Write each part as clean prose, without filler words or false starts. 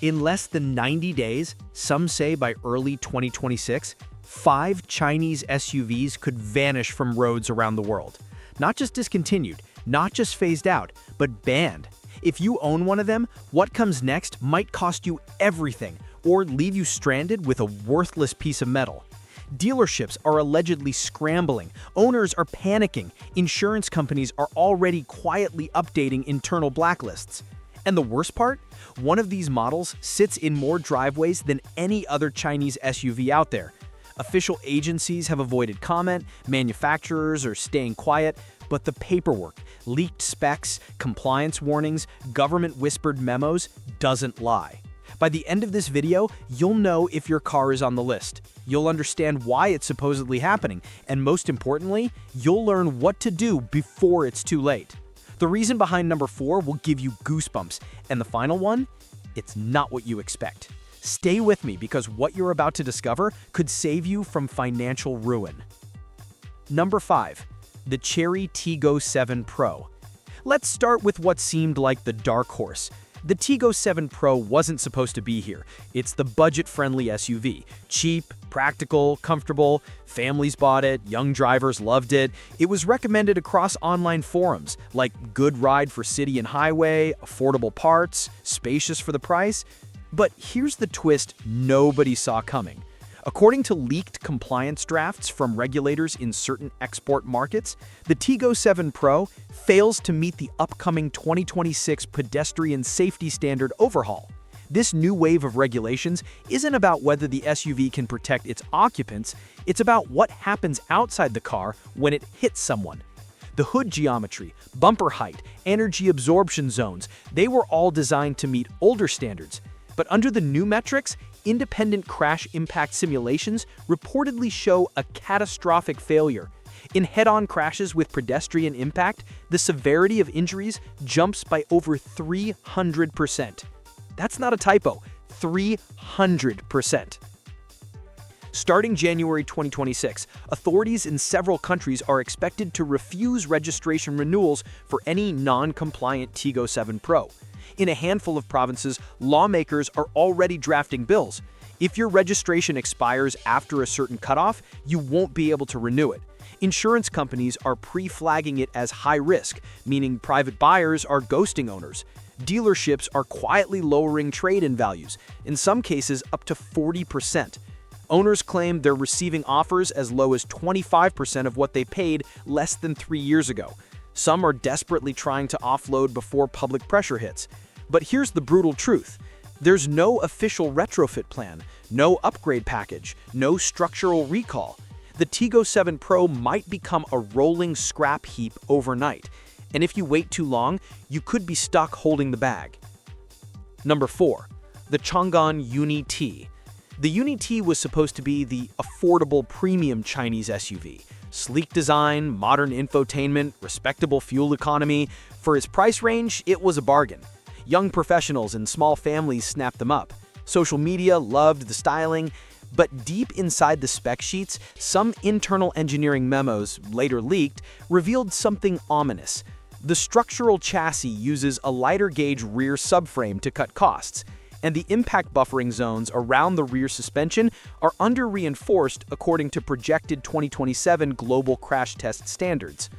In less than 90 days, some say by early 2026, 5 Chinese SUVs could vanish from roads around the world. Not just discontinued, not just phased out, but banned. If you own one of them, what comes next might cost you everything or leave you stranded with a worthless piece of metal. Dealerships are allegedly scrambling, owners are panicking, insurance companies are already quietly updating internal blacklists. And the worst part? One of these models sits in more driveways than any other Chinese SUV out there. Official agencies have avoided comment, manufacturers are staying quiet, but the paperwork, leaked specs, compliance warnings, government-whispered memos doesn't lie. By the end of this video, you'll know if your car is on the list. You'll understand why it's supposedly happening, and most importantly, you'll learn what to do before it's too late. The reason behind number 4 will give you goosebumps, and the final one? It's not what you expect. Stay with me because what you're about to discover could save you from financial ruin. Number 5. The Chery Tiggo 7 Pro. Let's start with what seemed like the dark horse. The Tiggo 7 Pro wasn't supposed to be here. It's the budget-friendly SUV. Cheap, practical, comfortable, families bought it, young drivers loved it. It was recommended across online forums, like good ride for city and highway, affordable parts, spacious for the price. But here's the twist nobody saw coming. According to leaked compliance drafts from regulators in certain export markets, the Tiggo 7 Pro fails to meet the upcoming 2026 pedestrian-safety standard overhaul. This new wave of regulations isn't about whether the SUV can protect its occupants, it's about what happens outside the car when it hits someone. The hood geometry, bumper height, energy absorption zones, they were all designed to meet older standards. But under the new metrics, independent crash impact simulations reportedly show a catastrophic failure. In head-on crashes with pedestrian impact, the severity of injuries jumps by over 300%. That's not a typo, 300%. Starting January 2026, authorities in several countries are expected to refuse registration renewals for any non-compliant Tiggo 7 Pro. In a handful of provinces, lawmakers are already drafting bills. If your registration expires after a certain cutoff, you won't be able to renew it. Insurance companies are pre-flagging it as high risk, meaning private buyers are ghosting owners. Dealerships are quietly lowering trade-in values, in some cases up to 40%. Owners claim they're receiving offers as low as 25% of what they paid less than 3 years ago. Some are desperately trying to offload before public pressure hits. But here's the brutal truth. There's no official retrofit plan, no upgrade package, no structural recall. The Tiggo 7 Pro might become a rolling scrap heap overnight. And if you wait too long, you could be stuck holding the bag. Number 4. The Changan UNI-T. The UNI-T was supposed to be the affordable premium Chinese SUV. Sleek design, modern infotainment, respectable fuel economy. For its price range, it was a bargain. Young professionals and small families snapped them up. Social media loved the styling, but deep inside the spec sheets, some internal engineering memos, later leaked, revealed something ominous. The structural chassis uses a lighter gauge rear subframe to cut costs, and the impact buffering zones around the rear suspension are under-reinforced according to projected 2027 global crash test standards.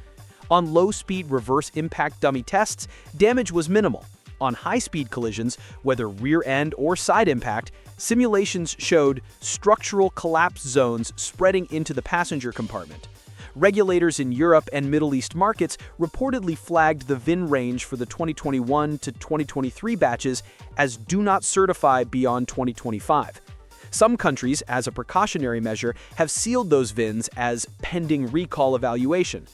On low-speed reverse impact dummy tests, damage was minimal. On high-speed collisions, whether rear-end or side impact, simulations showed structural collapse zones spreading into the passenger compartment. Regulators in Europe and Middle East markets reportedly flagged the VIN range for the 2021 to 2023 batches as do not certify beyond 2025. Some countries, as a precautionary measure, have sealed those VINs as pending recall evaluation.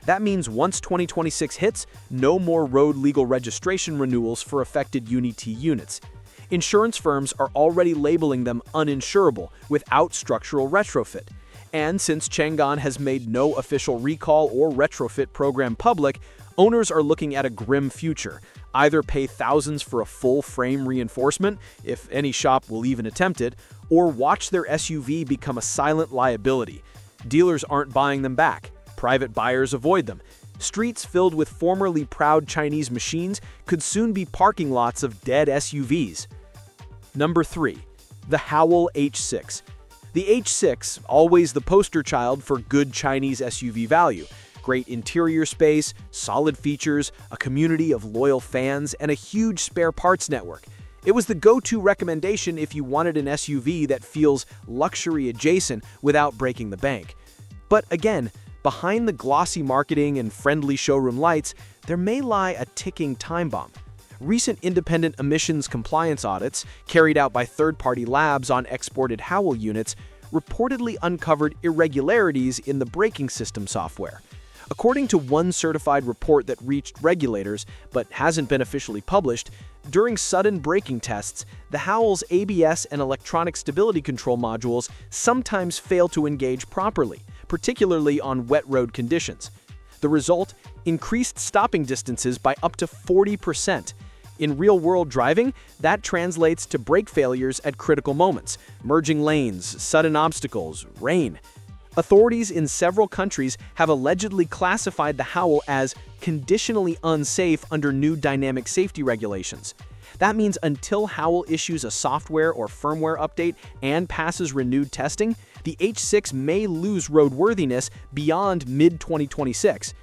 That means once 2026 hits, no more road legal registration renewals for affected UNI-T units. Insurance firms are already labeling them uninsurable without structural retrofit. And since Changan has made no official recall or retrofit program public, owners are looking at a grim future. Either pay thousands for a full frame reinforcement, if any shop will even attempt it, or watch their SUV become a silent liability. Dealers aren't buying them back. Private buyers avoid them. Streets filled with formerly proud Chinese machines could soon be parking lots of dead SUVs. Number 3. The Haval H6. The H6, always the poster child for good Chinese SUV value. Great interior space, solid features, a community of loyal fans, and a huge spare parts network. It was the go-to recommendation if you wanted an SUV that feels luxury adjacent without breaking the bank. But again, behind the glossy marketing and friendly showroom lights, there may lie a ticking time bomb. Recent independent emissions compliance audits, carried out by third-party labs on exported Haval units, reportedly uncovered irregularities in the braking system software. According to one certified report that reached regulators but hasn't been officially published, during sudden braking tests, the Haval's ABS and electronic stability control modules sometimes fail to engage properly, particularly on wet road conditions. The result? Increased stopping distances by up to 40%. In real-world driving, that translates to brake failures at critical moments, merging lanes, sudden obstacles, rain. Authorities in several countries have allegedly classified the Haval as conditionally unsafe under new dynamic safety regulations. That means until Haval issues a software or firmware update and passes renewed testing, the H6 may lose roadworthiness beyond mid-2026.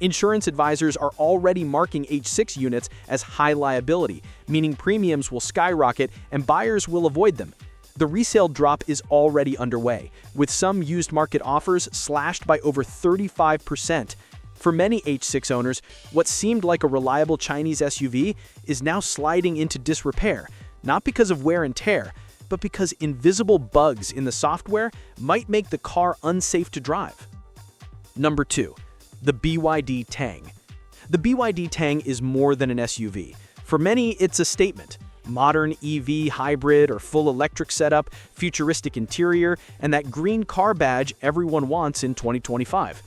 Insurance advisors are already marking H6 units as high liability, meaning premiums will skyrocket and buyers will avoid them. The resale drop is already underway, with some used market offers slashed by over 35%. For many H6 owners, what seemed like a reliable Chinese SUV is now sliding into disrepair, not because of wear and tear, but because invisible bugs in the software might make the car unsafe to drive. Number 2. The BYD Tang. The BYD Tang is more than an SUV. For many, it's a statement. Modern EV, hybrid, or full electric setup, futuristic interior, and that green car badge everyone wants in 2025.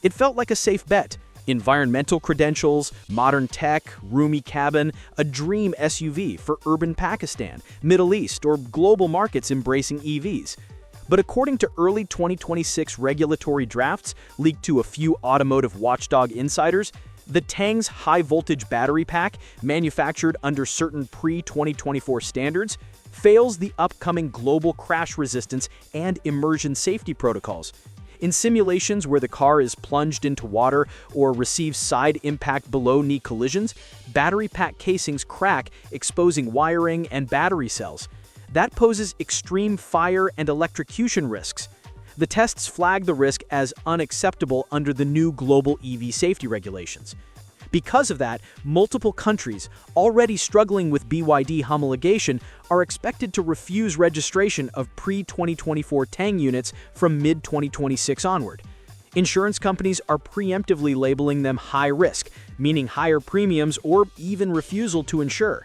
It felt like a safe bet. Environmental credentials, modern tech, roomy cabin, a dream SUV for urban Pakistan, Middle East, or global markets embracing EVs. But according to early 2026 regulatory drafts leaked to a few automotive watchdog insiders, the Tang's high-voltage battery pack, manufactured under certain pre-2024 standards, fails the upcoming global crash resistance and immersion safety protocols. In simulations where the car is plunged into water or receives side impact below-knee collisions, battery pack casings crack, exposing wiring and battery cells. That poses extreme fire and electrocution risks. The tests flag the risk as unacceptable under the new global EV safety regulations. Because of that, multiple countries, already struggling with BYD homologation, are expected to refuse registration of pre-2024 Tang units from mid-2026 onward. Insurance companies are preemptively labeling them high risk, meaning higher premiums or even refusal to insure.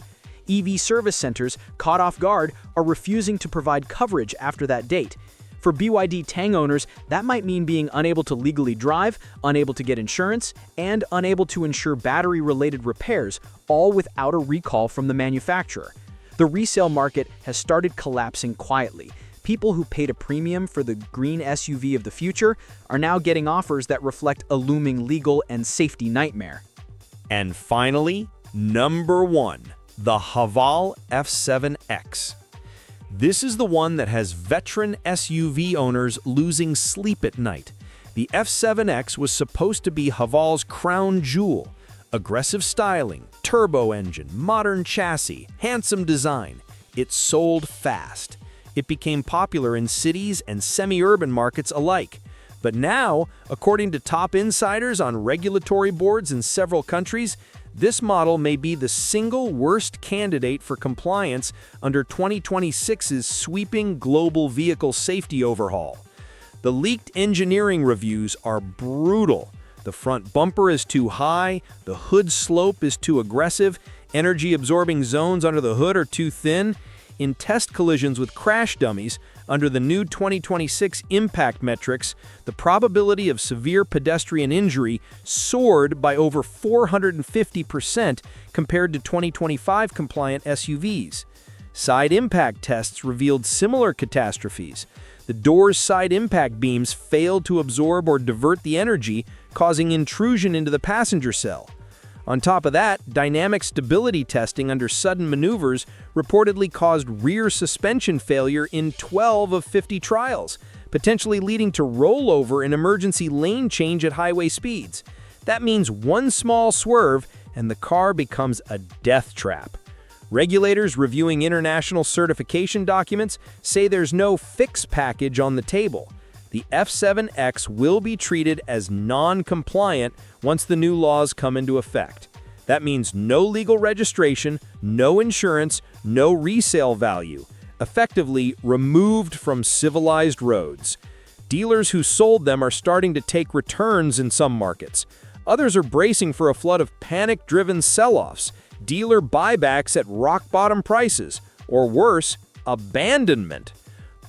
EV service centers, caught off guard, are refusing to provide coverage after that date. For BYD Tang owners, that might mean being unable to legally drive, unable to get insurance, and unable to insure battery-related repairs, all without a recall from the manufacturer. The resale market has started collapsing quietly. People who paid a premium for the green SUV of the future are now getting offers that reflect a looming legal and safety nightmare. And finally, number 1, the Haval F7X. This is the one that has veteran SUV owners losing sleep at night. The F7X was supposed to be Haval's crown jewel. Aggressive styling, turbo engine, modern chassis, handsome design. It sold fast. It became popular in cities and semi-urban markets alike. But now, according to top insiders on regulatory boards in several countries, this model may be the single worst candidate for compliance under 2026's sweeping global vehicle safety overhaul. The leaked engineering reviews are brutal. The front bumper is too high, the hood slope is too aggressive, energy-absorbing zones under the hood are too thin. In test collisions with crash dummies, under the new 2026 impact metrics, the probability of severe pedestrian injury soared by over 450% compared to 2025 compliant SUVs. Side impact tests revealed similar catastrophes. The door's side impact beams failed to absorb or divert the energy, causing intrusion into the passenger cell. On top of that, dynamic stability testing under sudden maneuvers reportedly caused rear suspension failure in 12 of 50 trials, potentially leading to rollover and emergency lane change at highway speeds. That means one small swerve and the car becomes a death trap. Regulators reviewing international certification documents say there's no fix package on the table. The F7X will be treated as non-compliant once the new laws come into effect. That means no legal registration, no insurance, no resale value, effectively removed from civilized roads. Dealers who sold them are starting to take returns in some markets. Others are bracing for a flood of panic-driven sell-offs, dealer buybacks at rock-bottom prices, or worse, abandonment.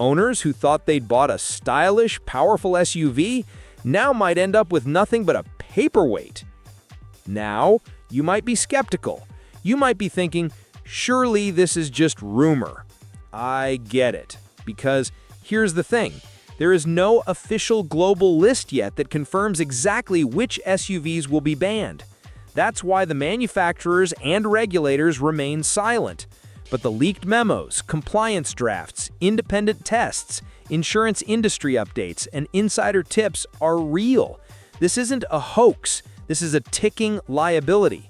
Owners who thought they'd bought a stylish, powerful SUV now might end up with nothing but a paperweight. Now, you might be skeptical. You might be thinking, surely this is just rumor. I get it, because here's the thing. There is no official global list yet that confirms exactly which SUVs will be banned. That's why the manufacturers and regulators remain silent. But the leaked memos, compliance drafts, independent tests, insurance industry updates, and insider tips are real. This isn't a hoax. This is a ticking liability.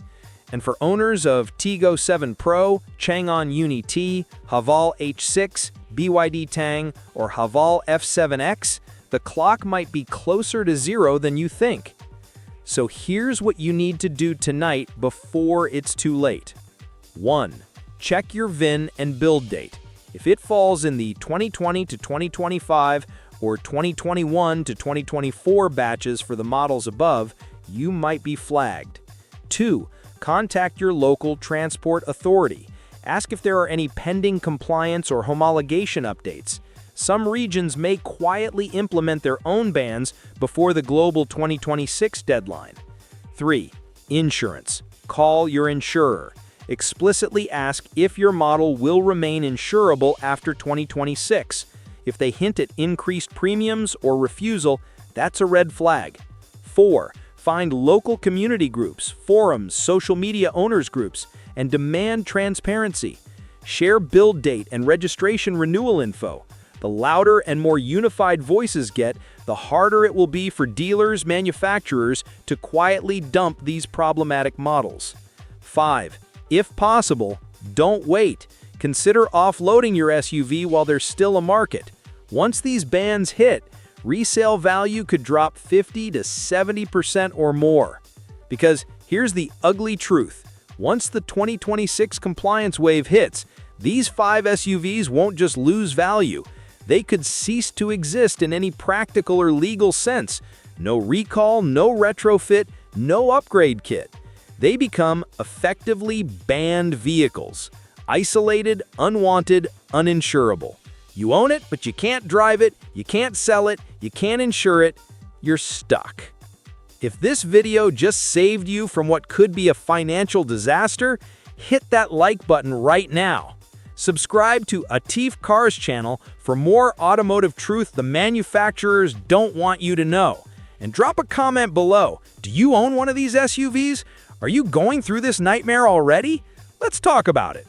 And for owners of Tiggo 7 Pro, Changan UNI-T, Haval H6, BYD Tang, or Haval F7X, the clock might be closer to zero than you think. So here's what you need to do tonight before it's too late. 1. Check your VIN and build date. If it falls in the 2020 to 2025 or 2021 to 2024 batches for the models above, you might be flagged. 2. Contact your local transport authority. Ask if there are any pending compliance or homologation updates. Some regions may quietly implement their own bans before the global 2026 deadline. 3. Insurance. Call your insurer. Explicitly ask if your model will remain insurable after 2026. If they hint at increased premiums or refusal, that's a red flag. 4. Find local community groups, forums, social media owners groups, and demand transparency. Share build date and registration renewal info. The louder and more unified voices get, the harder it will be for dealers, manufacturers to quietly dump these problematic models. 5. If possible, don't wait. Consider offloading your SUV while there's still a market. Once these bans hit, resale value could drop 50 to 70% or more. Because here's the ugly truth. Once the 2026 compliance wave hits, these 5 SUVs won't just lose value. They could cease to exist in any practical or legal sense. No recall, no retrofit, no upgrade kit. They become effectively banned vehicles. Isolated, unwanted, uninsurable. You own it, but you can't drive it, you can't sell it, you can't insure it. You're stuck. If this video just saved you from what could be a financial disaster, hit that like button right now. Subscribe to Atif Cars channel for more automotive truth the manufacturers don't want you to know. And drop a comment below. Do you own one of these SUVs? Are you going through this nightmare already? Let's talk about it.